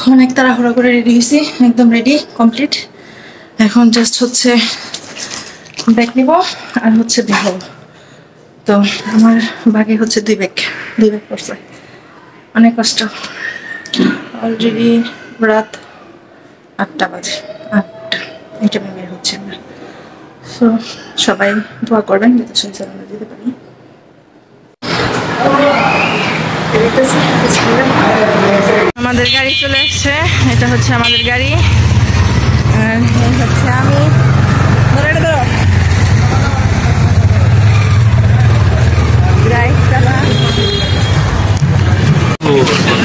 অনেক তাড়াহুড়া করে রেডি হয়েছি, একদম রেডি কমপ্লিট। এখন জাস্ট হচ্ছে ব্যাগ নিব আর হচ্ছে বের হব। তো আমার ব্যাগে হচ্ছে দুই ব্যাগ পড়ছে, অনেক কষ্ট। অলরেডি রাত 8টা বাজে, 8টা এই টাইমে বের হচ্ছে আমরা। সো সবাই দোয়া করবেন যাতে সঞ্চার আমরা দিতে পারি। আমাদের গাড়ি চলে এসছে, এটা হচ্ছে আমাদের গাড়ি আর এই হচ্ছে আমি।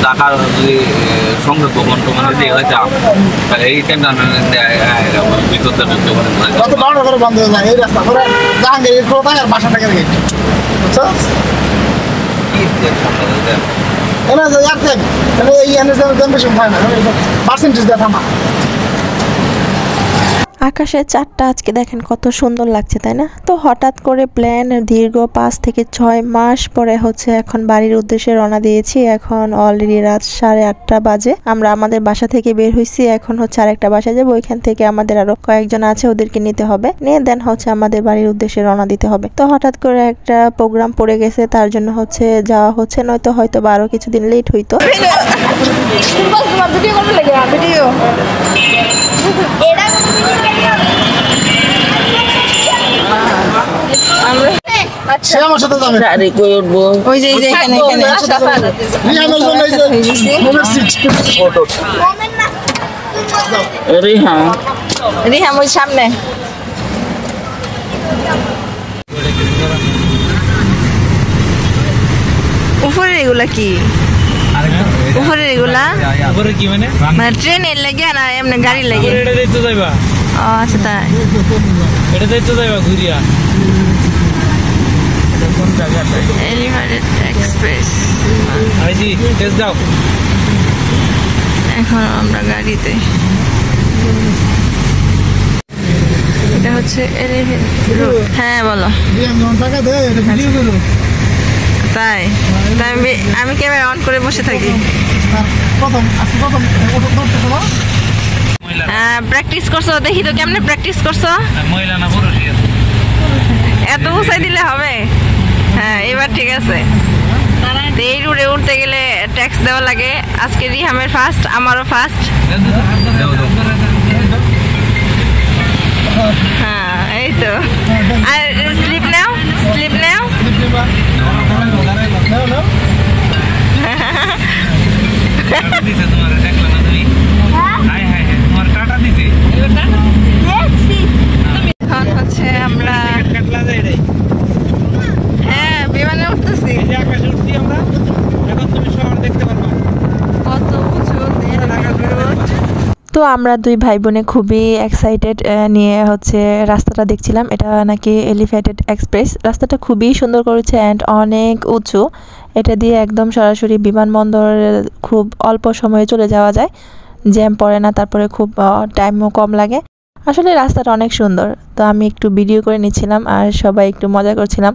টাকার যদি সঙ্গে প্রমাণ দিয়ে হয় তাহলে এই টাইমটা বিদ্যুৎ ঢুকতে পারে বন্ধ হয়ে যায় এই রাস্তা করে জাহাঙ্গীর খোলা থাকে আর বাসা টাকার গেট, বুঝছো? আকাশের চাঁদটা আজকে দেখেন কত সুন্দর লাগছে, তাই না? তো হঠাৎ করে প্ল্যান দীর্ঘ 5 থেকে 6 মাস পরে হচ্ছে এখন বাড়ির উদ্দেশ্যে রওনা দিয়েছি। এখন অলরেডি রাত 8:30 বাজে। আমরা আমাদের বাসা থেকে বের হয়েছি, এখন হচ্ছে আরেকটা বাসায় যাবো। ওইখান থেকে আমাদের আরো কয়েকজন আছে, ওদেরকে নিতে হবে, নিয়ে দেন হচ্ছে আমাদের বাড়ির উদ্দেশ্যে রওনা দিতে হবে। তো হঠাৎ করে একটা প্রোগ্রাম পড়ে গেছে, তার জন্য হচ্ছে যাওয়া হচ্ছে, নয়তো হয়তো বা আরো কিছুদিন লেট হইতো। সামনে উপরে এগুলা কি? উপরে এগুলা মানে ট্রেনের লেগে না এমনি গাড়ির লেগে? আচ্ছা তাই, এটা দেখতে যাইবা ঘুরিয়া এলিভেটেড এক্সপ্রেস। এখন আমরা গাড়িতে, এটা হচ্ছে হ্যাঁ বলো। তাই আমি ক্যামেরা অন করে বসে থাকি, প্র্যাকটিস করছো? দেখি তো কেমনে প্র্যাকটিস করছো। এত উঁচাই দিলে হবে? হ্যাঁ এবার ঠিক আছে। এই রুটে উঠতে গেলে ট্যাক্স দেওয়া লাগে। আজকে রিহামের ফার্স্ট, আমারও ফার্স্ট। হ্যাঁ এই তো। আর স্লিপ নাও, স্লিপ নাও। এখন হচ্ছে আমরা হ্যাঁ বিমানে উঠতেছি। কত উঁচু। তো আমরা দুই ভাই বোনে খুবই এক্সাইটেড নিয়ে হচ্ছে রাস্তাটা দেখছিলাম। এটা নাকি এলিভেটেড এক্সপ্রেস। রাস্তাটা খুবই সুন্দর করেছে অ্যান্ড অনেক উঁচু। এটা দিয়ে একদম সরাসরি বিমানবন্দরে খুব অল্প সময়ে চলে যাওয়া যায়, জ্যাম পড়ে না, তারপরে খুব টাইমও কম লাগে। আসলে রাস্তাটা অনেক সুন্দর। তো আমি একটু ভিডিও করে নিচ্ছিলাম আর সবাই একটু মজা করছিলাম।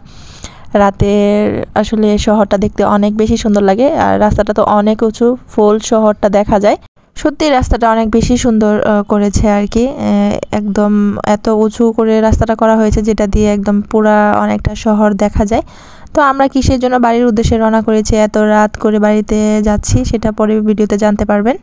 রাতের আসলে শহরটা দেখতে অনেক বেশি সুন্দর লাগে, আর রাস্তাটা তো অনেক উঁচু, ফুল শহরটা দেখা যায়। সত্যি রাস্তাটা অনেক বেশি সুন্দর করেছে আর কি। একদম এত উঁচু করে রাস্তাটা করা হয়েছে যেটা দিয়ে একদম পুরা অনেকটা শহর দেখা যায়। তো আমরা কিসের জন্য বাড়ির উদ্দেশ্যে রওনা করেছি, এত রাত করে বাড়িতে যাচ্ছি, সেটা পরে ভিডিওতে জানতে পারবেন।